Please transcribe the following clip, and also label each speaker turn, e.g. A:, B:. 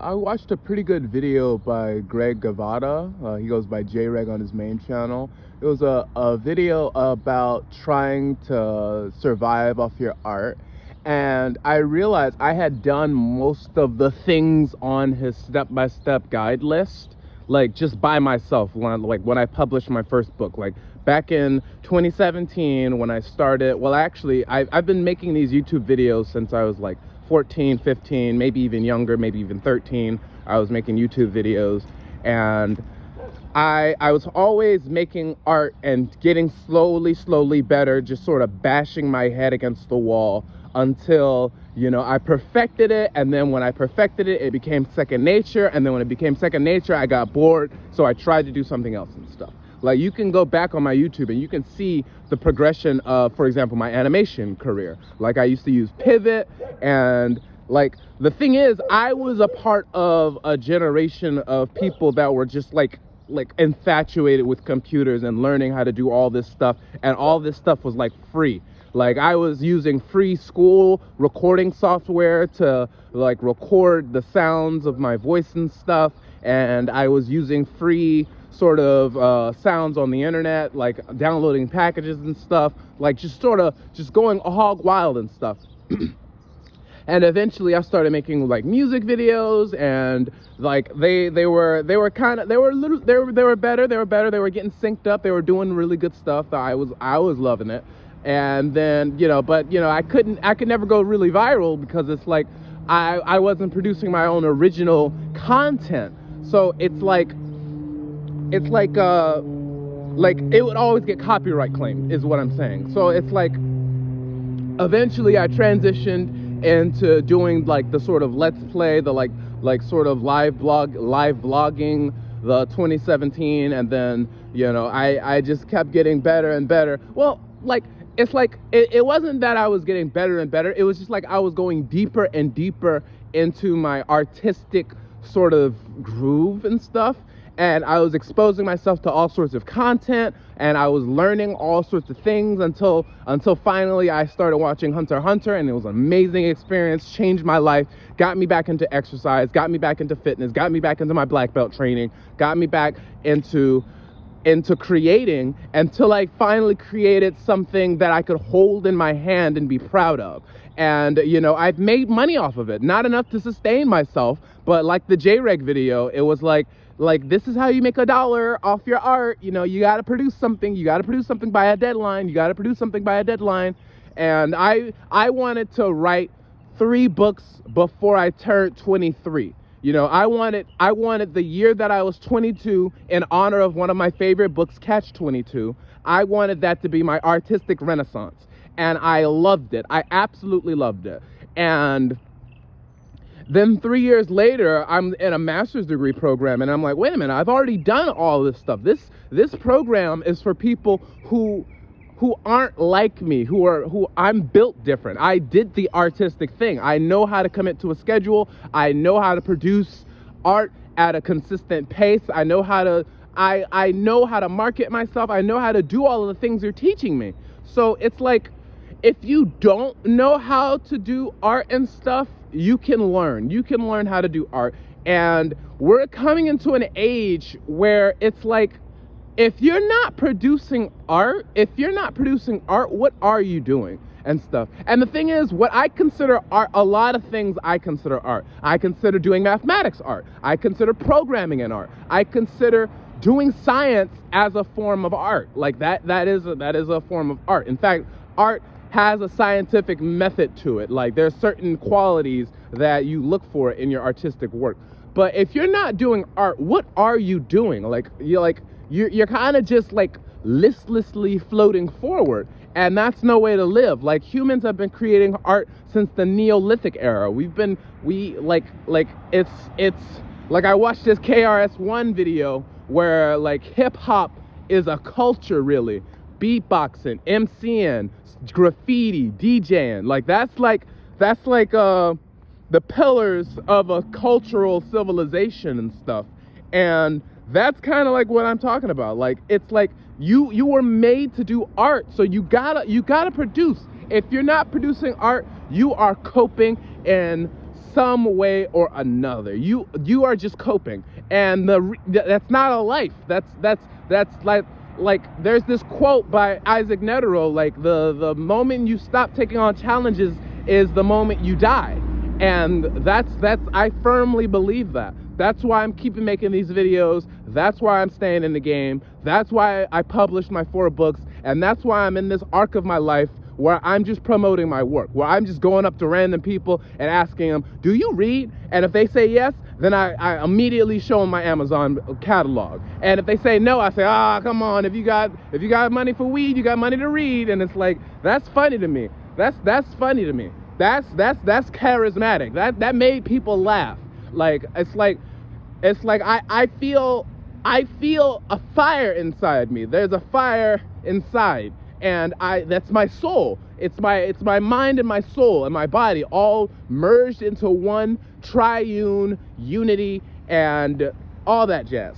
A: I watched a pretty good video by Greg Gavada. He goes by JReg on his main channel. It was a video about trying to survive off your art. And I realized I had done most of the things on his step-by-step guide list, like just by myself, when I published my first book, like back in 2017 when I started. Well, actually, I've been making these YouTube videos since I was like 14, 15, maybe even younger, maybe even 13. I was making YouTube videos, and I was always making art and getting slowly better, just sort of bashing my head against the wall until, you know, I perfected it. And then when I perfected it, it became second nature. And then when it became second nature, I got bored. So I tried to do something else and stuff. Like, you can go back on my YouTube and you can see the progression of, for example, my animation career. Like, I used to use Pivot, and like, the thing is, I was a part of a generation of people that were just like infatuated with computers and learning how to do all this stuff, and all this stuff was like free. Like, I was using free school recording software to like record the sounds of my voice and stuff, and I was using free sort of sounds on the internet, like downloading packages and stuff, like just going hog wild and stuff. And eventually I started making like music videos, and like they were better, they were getting synced up, they were doing really good stuff. I was loving it. And then, you know, but you know, I could never go really viral because it's like I wasn't producing my own original content. So it's like it would always get copyright claimed, is what I'm saying. So it's like eventually I transitioned into doing like the sort of let's play, the like sort of live vlogging, the 2017, and then, you know, I just kept getting better and better. Well, like, it's like it wasn't that I was getting better and better, it was just like I was going deeper and deeper into my artistic sort of groove and stuff. And I was exposing myself to all sorts of content, and I was learning all sorts of things until finally I started watching Hunter x Hunter, and it was an amazing experience, changed my life, got me back into exercise, got me back into fitness, got me back into my black belt training, got me back into creating, until I finally created something that I could hold in my hand and be proud of. And, you know, I've made money off of it, not enough to sustain myself, but like the JReg video, it was like, this is how you make $1 off your art. You know, you got to produce something. You got to produce something by a deadline. You got to produce something by a deadline. And I wanted to write 3 books before I turned 23. You know, I wanted the year that I was 22, in honor of one of my favorite books, Catch 22. I wanted that to be my artistic renaissance. And I loved it. I absolutely loved it. And then 3 years later, I'm in a master's degree program, and I'm like, wait a minute, I've already done all this stuff. This program is for people who aren't like me, who I'm built different. I did the artistic thing. I know how to commit to a schedule. I know how to produce art at a consistent pace. I know how to market myself. I know how to do all of the things you're teaching me. So it's like, if you don't know how to do art and stuff, you can learn how to do art. And we're coming into an age where it's like, if you're not producing art, what are you doing and stuff? And the thing is, what I consider art, a lot of things I consider art. I consider doing mathematics art. I consider programming an art. I consider doing science as a form of art. Like that is a form of art. In fact, art has a scientific method to it. Like, there's certain qualities that you look for in your artistic work. But if you're not doing art, what are you doing? You're kind of just like listlessly floating forward, and that's no way to live. Like, humans have been creating art since the Neolithic era. It's like, I watched this KRS-One video where like hip hop is a culture, really. Beatboxing, MCing, graffiti, DJing, like that's like the pillars of a cultural civilization and stuff. And that's kind of like what I'm talking about. Like, it's like you were made to do art, so you gotta produce. If you're not producing art, you are coping in some way or another. You are just coping, and that's not a life. That's like there's this quote by Isaac Netero, like the moment you stop taking on challenges is the moment you die. And that's I firmly believe that. That's why I'm keeping making these videos. That's why I'm staying in the game. That's why I published my 4 books, and that's why I'm in this arc of my life where I'm just promoting my work, where I'm just going up to random people and asking them, do you read? And if they say yes, then I immediately show them my Amazon catalog. And if they say no, I say, come on, if you got money for weed, you got money to read. And it's like, that's funny to me. That's funny to me. That's charismatic. That made people laugh. Like, it's like I feel a fire inside me. There's a fire inside. And that's my soul. It's my mind and my soul and my body all merged into one triune unity and all that jazz.